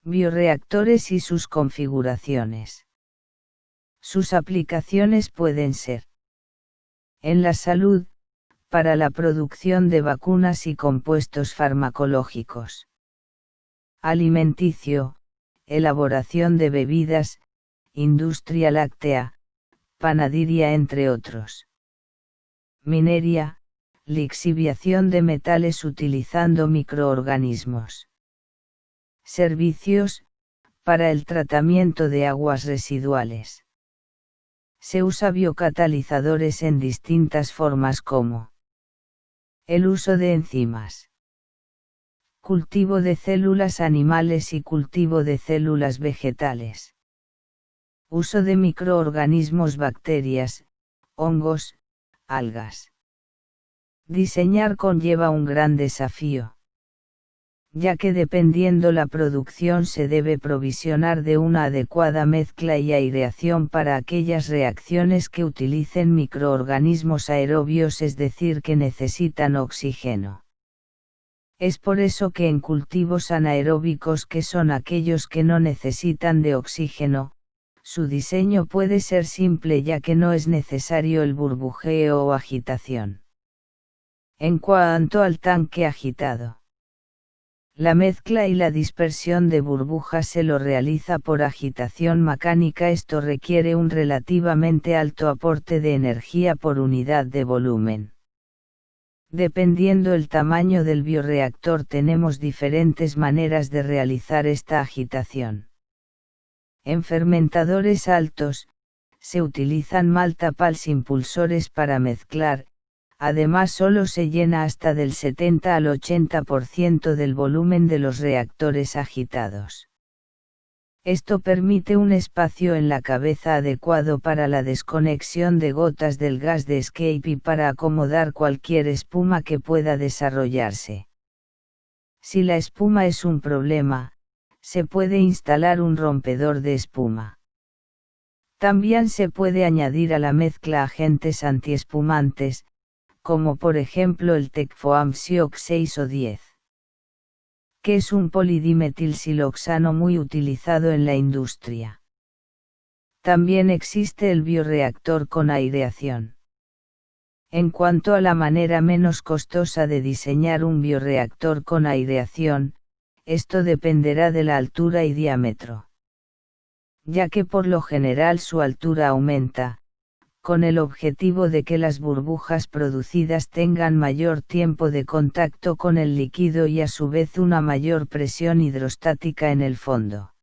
Bioreactores y sus configuraciones. Sus aplicaciones pueden ser: en la salud, para la producción de vacunas y compuestos farmacológicos; alimenticio, elaboración de bebidas, industria láctea, panadería entre otros; minería, lixiviación de metales utilizando microorganismos; servicios, para el tratamiento de aguas residuales. Se usa biocatalizadores en distintas formas como: el uso de enzimas, cultivo de células animales y cultivo de células vegetales; uso de microorganismos, bacterias, hongos, algas. Diseñar conlleva un gran desafío, ya que dependiendo la producción se debe provisionar de una adecuada mezcla y aireación para aquellas reacciones que utilicen microorganismos aerobios, es decir, que necesitan oxígeno. Es por eso que en cultivos anaeróbicos, que son aquellos que no necesitan de oxígeno, su diseño puede ser simple, ya que no es necesario el burbujeo o agitación. En cuanto al tanque agitado, la mezcla y la dispersión de burbujas se lo realiza por agitación mecánica. Esto requiere un relativamente alto aporte de energía por unidad de volumen. Dependiendo el tamaño del bioreactor, tenemos diferentes maneras de realizar esta agitación. En fermentadores altos, se utilizan multiples impulsores para mezclar. Además, solo se llena hasta del 70 al 80% del volumen de los reactores agitados. Esto permite un espacio en la cabeza adecuado para la desconexión de gotas del gas de escape y para acomodar cualquier espuma que pueda desarrollarse. Si la espuma es un problema, se puede instalar un rompedor de espuma. También se puede añadir a la mezcla agentes antiespumantes, como por ejemplo el Tecfoam Siox 6 o 10, que es un polidimetilsiloxano muy utilizado en la industria. También existe el bioreactor con aireación. En cuanto a la manera menos costosa de diseñar un bioreactor con aireación, esto dependerá de la altura y diámetro, ya que por lo general su altura aumenta, con el objetivo de que las burbujas producidas tengan mayor tiempo de contacto con el líquido y a su vez una mayor presión hidrostática en el fondo.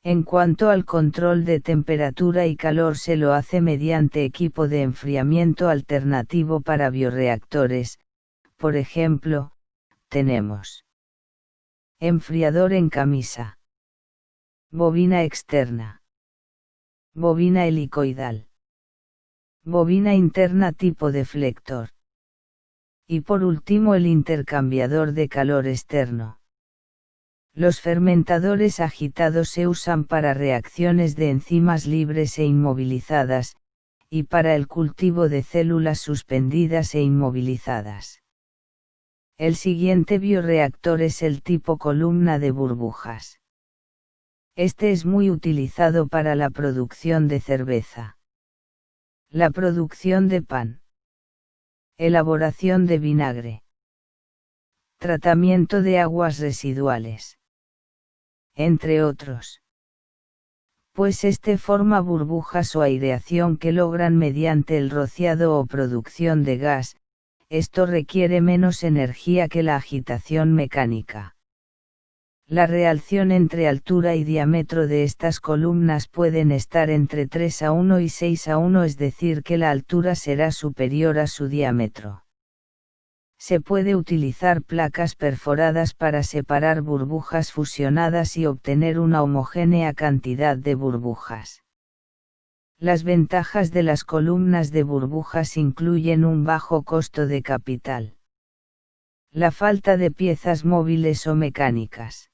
En cuanto al control de temperatura y calor, se lo hace mediante equipo de enfriamiento alternativo para bioreactores. Por ejemplo, tenemos enfriador en camisa, bobina externa, bobina helicoidal, bobina interna tipo deflector. Y por último el intercambiador de calor externo. Los fermentadores agitados se usan para reacciones de enzimas libres e inmovilizadas, y para el cultivo de células suspendidas e inmovilizadas. El siguiente bioreactor es el tipo columna de burbujas. Este es muy utilizado para la producción de cerveza, la producción de pan, elaboración de vinagre, tratamiento de aguas residuales, entre otros. Pues este forma burbujas o aireación que logran mediante el rociado o producción de gas. Esto requiere menos energía que la agitación mecánica. La relación entre altura y diámetro de estas columnas pueden estar entre 3:1 y 6:1, es decir, que la altura será superior a su diámetro. Se puede utilizar placas perforadas para separar burbujas fusionadas y obtener una homogénea cantidad de burbujas. Las ventajas de las columnas de burbujas incluyen un bajo costo de capital, la falta de piezas móviles o mecánicas,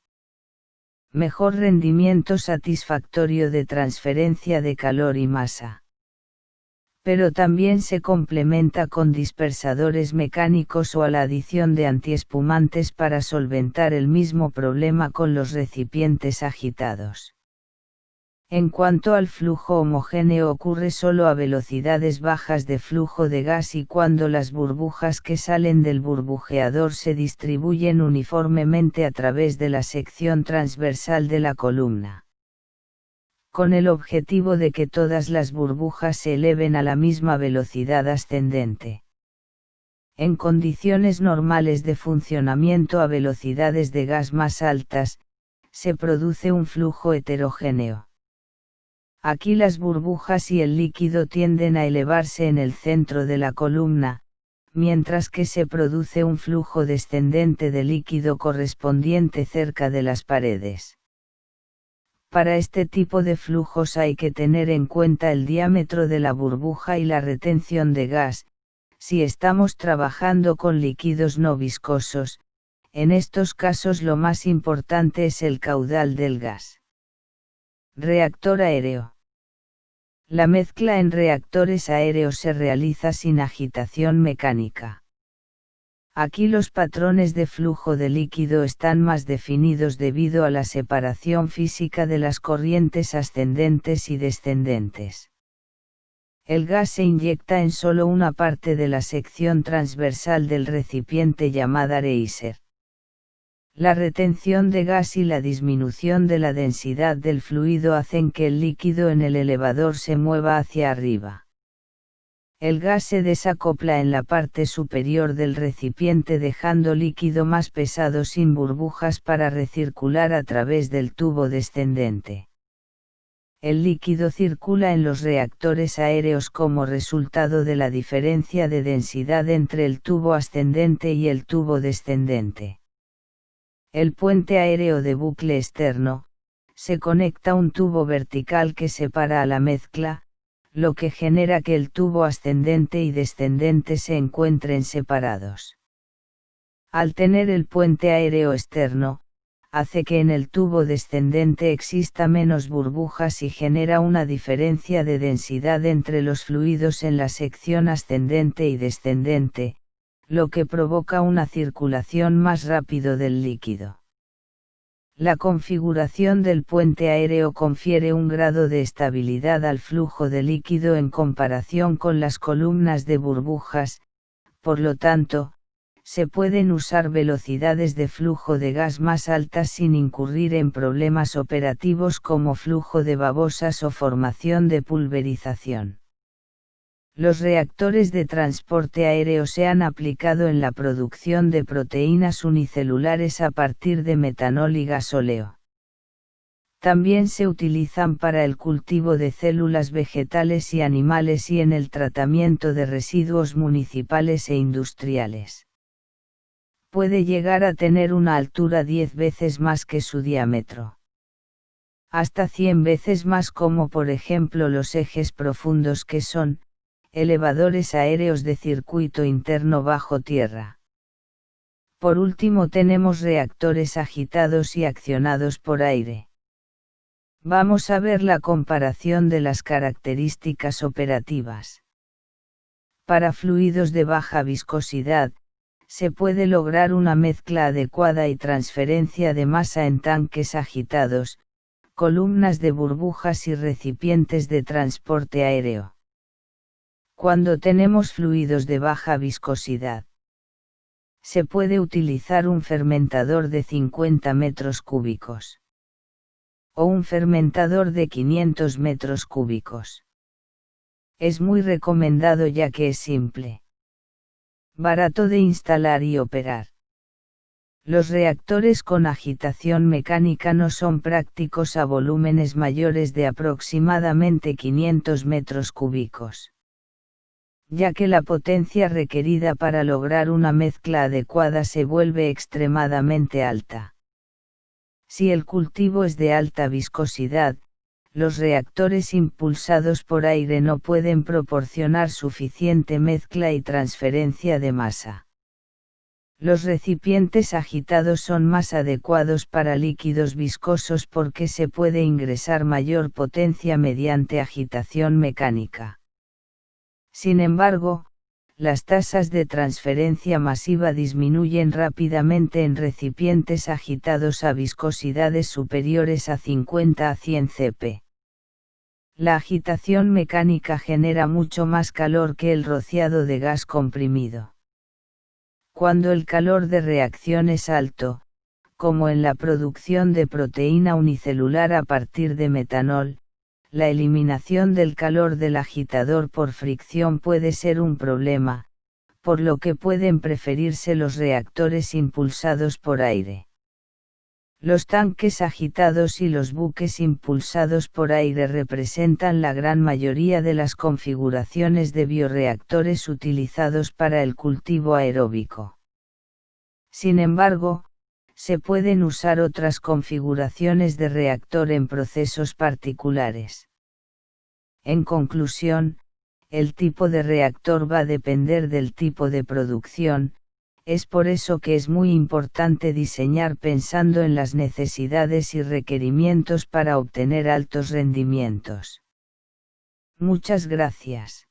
mejor rendimiento satisfactorio de transferencia de calor y masa, Pero también se complementa con dispersadores mecánicos o a la adición de antiespumantes para solventar el mismo problema con los recipientes agitados. En cuanto al flujo homogéneo, ocurre solo a velocidades bajas de flujo de gas y cuando las burbujas que salen del burbujeador se distribuyen uniformemente a través de la sección transversal de la columna, con el objetivo de que todas las burbujas se eleven a la misma velocidad ascendente. En condiciones normales de funcionamiento a velocidades de gas más altas, se produce un flujo heterogéneo. Aquí las burbujas y el líquido tienden a elevarse en el centro de la columna, mientras que se produce un flujo descendente de líquido correspondiente cerca de las paredes. Para este tipo de flujos hay que tener en cuenta el diámetro de la burbuja y la retención de gas. Si estamos trabajando con líquidos no viscosos, en estos casos lo más importante es el caudal del gas. Reactor aéreo. La mezcla en reactores aéreos se realiza sin agitación mecánica. Aquí los patrones de flujo de líquido están más definidos debido a la separación física de las corrientes ascendentes y descendentes. El gas se inyecta en solo una parte de la sección transversal del recipiente llamada reiser. La retención de gas y la disminución de la densidad del fluido hacen que el líquido en el elevador se mueva hacia arriba. El gas se desacopla en la parte superior del recipiente dejando líquido más pesado sin burbujas para recircular a través del tubo descendente. El líquido circula en los reactores aéreos como resultado de la diferencia de densidad entre el tubo ascendente y el tubo descendente. El puente aéreo de bucle externo, se conecta un tubo vertical que separa a la mezcla, lo que genera que el tubo ascendente y descendente se encuentren separados. Al tener el puente aéreo externo, hace que en el tubo descendente exista menos burbujas y genera una diferencia de densidad entre los fluidos en la sección ascendente y descendente, lo que provoca una circulación más rápido del líquido. La configuración del puente aéreo confiere un grado de estabilidad al flujo de líquido en comparación con las columnas de burbujas, por lo tanto, se pueden usar velocidades de flujo de gas más altas sin incurrir en problemas operativos como flujo de babosas o formación de pulverización. Los reactores de transporte aéreo se han aplicado en la producción de proteínas unicelulares a partir de metanol y gasóleo. También se utilizan para el cultivo de células vegetales y animales y en el tratamiento de residuos municipales e industriales. Puede llegar a tener una altura 10 veces más que su diámetro. Hasta 100 veces más, como por ejemplo los ejes profundos, que son elevadores aéreos de circuito interno bajo tierra. Por último tenemos reactores agitados y accionados por aire. Vamos a ver la comparación de las características operativas. Para fluidos de baja viscosidad, se puede lograr una mezcla adecuada y transferencia de masa en tanques agitados, columnas de burbujas y recipientes de transporte aéreo. Cuando tenemos fluidos de baja viscosidad, se puede utilizar un fermentador de 50 metros cúbicos o un fermentador de 500 metros cúbicos. Es muy recomendado ya que es simple, barato de instalar y operar. Los reactores con agitación mecánica no son prácticos a volúmenes mayores de aproximadamente 500 metros cúbicos, ya que la potencia requerida para lograr una mezcla adecuada se vuelve extremadamente alta. Si el cultivo es de alta viscosidad, los reactores impulsados por aire no pueden proporcionar suficiente mezcla y transferencia de masa. Los recipientes agitados son más adecuados para líquidos viscosos porque se puede ingresar mayor potencia mediante agitación mecánica. Sin embargo, las tasas de transferencia masiva disminuyen rápidamente en recipientes agitados a viscosidades superiores a 50 a 100 cp. La agitación mecánica genera mucho más calor que el rociado de gas comprimido. Cuando el calor de reacción es alto, como en la producción de proteína unicelular a partir de metanol, la eliminación del calor del agitador por fricción puede ser un problema, por lo que pueden preferirse los reactores impulsados por aire. Los tanques agitados y los buques impulsados por aire representan la gran mayoría de las configuraciones de bioreactores utilizados para el cultivo aeróbico. Sin embargo, se pueden usar otras configuraciones de reactor en procesos particulares. En conclusión, el tipo de reactor va a depender del tipo de producción, es por eso que es muy importante diseñar pensando en las necesidades y requerimientos para obtener altos rendimientos. Muchas gracias.